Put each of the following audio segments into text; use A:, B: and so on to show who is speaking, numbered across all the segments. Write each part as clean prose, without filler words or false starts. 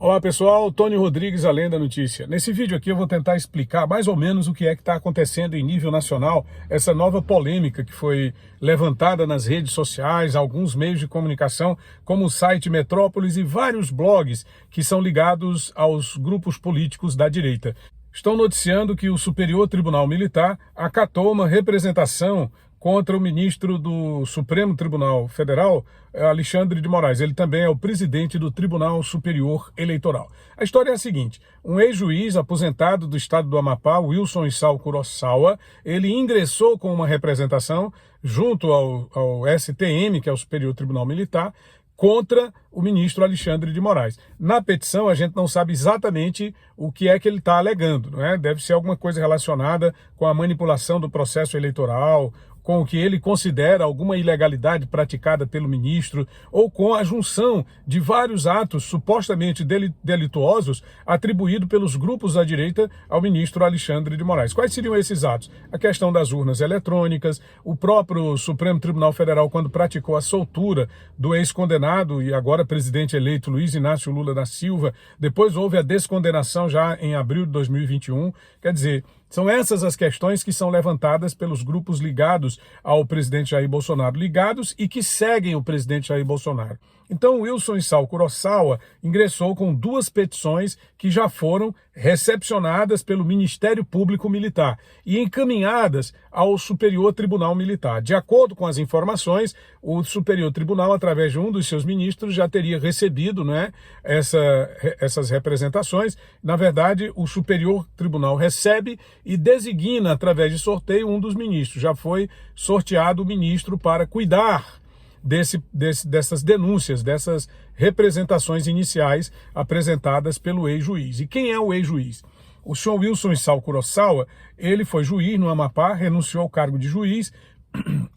A: Olá pessoal, Tony Rodrigues, Além da Notícia. Nesse vídeo aqui eu vou tentar explicar mais ou menos o que é que está acontecendo em nível nacional, essa nova polêmica que foi levantada nas redes sociais, alguns meios de comunicação, como o site Metrópolis e vários blogs que são ligados aos grupos políticos da direita. Estão noticiando que o Superior Tribunal Militar acatou uma representação contra o ministro do Supremo Tribunal Federal, Alexandre de Moraes. Ele também é o presidente do Tribunal Superior Eleitoral. A história é a seguinte: um ex-juiz aposentado do estado do Amapá, Wilson Issao Kurosawa, ele ingressou com uma representação junto ao STM, que é o Superior Tribunal Militar, contra o ministro Alexandre de Moraes. Na petição, a gente não sabe exatamente o que é que ele está alegando, não é? Deve ser alguma coisa relacionada com a manipulação do processo eleitoral, com o que ele considera alguma ilegalidade praticada pelo ministro, ou com a junção de vários atos supostamente delituosos atribuídos pelos grupos da direita ao ministro Alexandre de Moraes. Quais seriam esses atos? A questão das urnas eletrônicas, o próprio Supremo Tribunal Federal, quando praticou a soltura do ex-condenado e agora presidente eleito Luiz Inácio Lula da Silva, depois houve a descondenação já em abril de 2021, quer dizer, são essas as questões que são levantadas pelos grupos ligados ao presidente Jair Bolsonaro, ligados e que seguem o presidente Jair Bolsonaro. Então, Wilson Issao Kurosawa ingressou com duas petições que já foram recepcionadas pelo Ministério Público Militar e encaminhadas ao Superior Tribunal Militar. De acordo com as informações, o Superior Tribunal, através de um dos seus ministros, já teria recebido, né, essas representações. Na verdade, o Superior Tribunal recebe e designa, através de sorteio, um dos ministros. Já foi sorteado o ministro para cuidar dessas denúncias, dessas representações iniciais apresentadas pelo ex-juiz. E quem é o ex-juiz? O senhor Wilson Issao Kurosawa, ele foi juiz no Amapá, renunciou ao cargo de juiz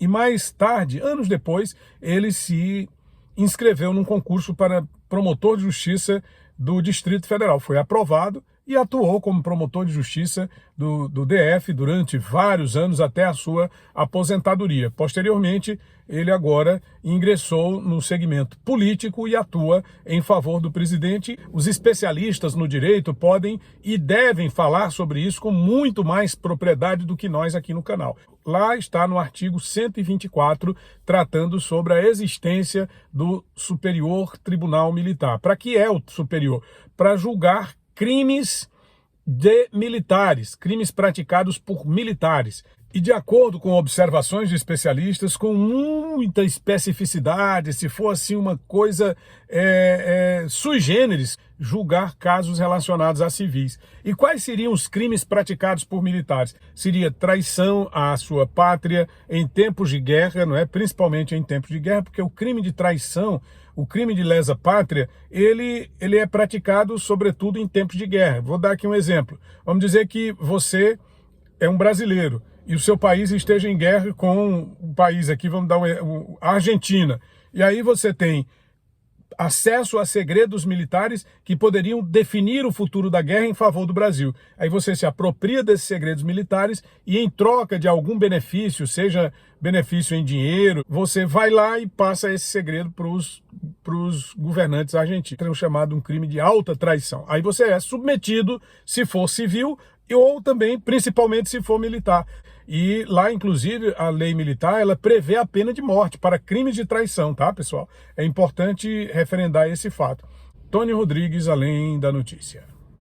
A: e mais tarde, anos depois, ele se inscreveu num concurso para promotor de justiça do Distrito Federal. Foi aprovado e atuou como promotor de justiça do DF durante vários anos até a sua aposentadoria. Posteriormente, ele agora ingressou no segmento político e atua em favor do presidente. Os especialistas no direito podem e devem falar sobre isso com muito mais propriedade do que nós aqui no canal. Lá está no artigo 124, tratando sobre a existência do Superior Tribunal Militar. Para que é o superior? Para julgar crimes de militares, crimes praticados por militares. E de acordo com observações de especialistas, com muita especificidade, se for assim uma coisa sui generis, julgar casos relacionados a civis. E quais seriam os crimes praticados por militares? Seria traição à sua pátria em tempos de guerra, não é? Principalmente em tempos de guerra, porque o crime de traição, o crime de lesa pátria, ele é praticado sobretudo em tempos de guerra. Vou dar aqui um exemplo. Vamos dizer que você é um brasileiro e o seu país esteja em guerra com um país aqui, vamos dar a Argentina. E aí você tem acesso a segredos militares que poderiam definir o futuro da guerra em favor do Brasil. Aí você se apropria desses segredos militares e, em troca de algum benefício, seja benefício em dinheiro, você vai lá e passa esse segredo para os governantes argentinos. É chamado um crime de alta traição. Aí você é submetido, se for civil, ou também, principalmente, se for militar. E lá, inclusive, a lei militar, ela prevê a pena de morte para crimes de traição, tá, pessoal? É importante referendar esse fato. Tony Rodrigues, Além da Notícia.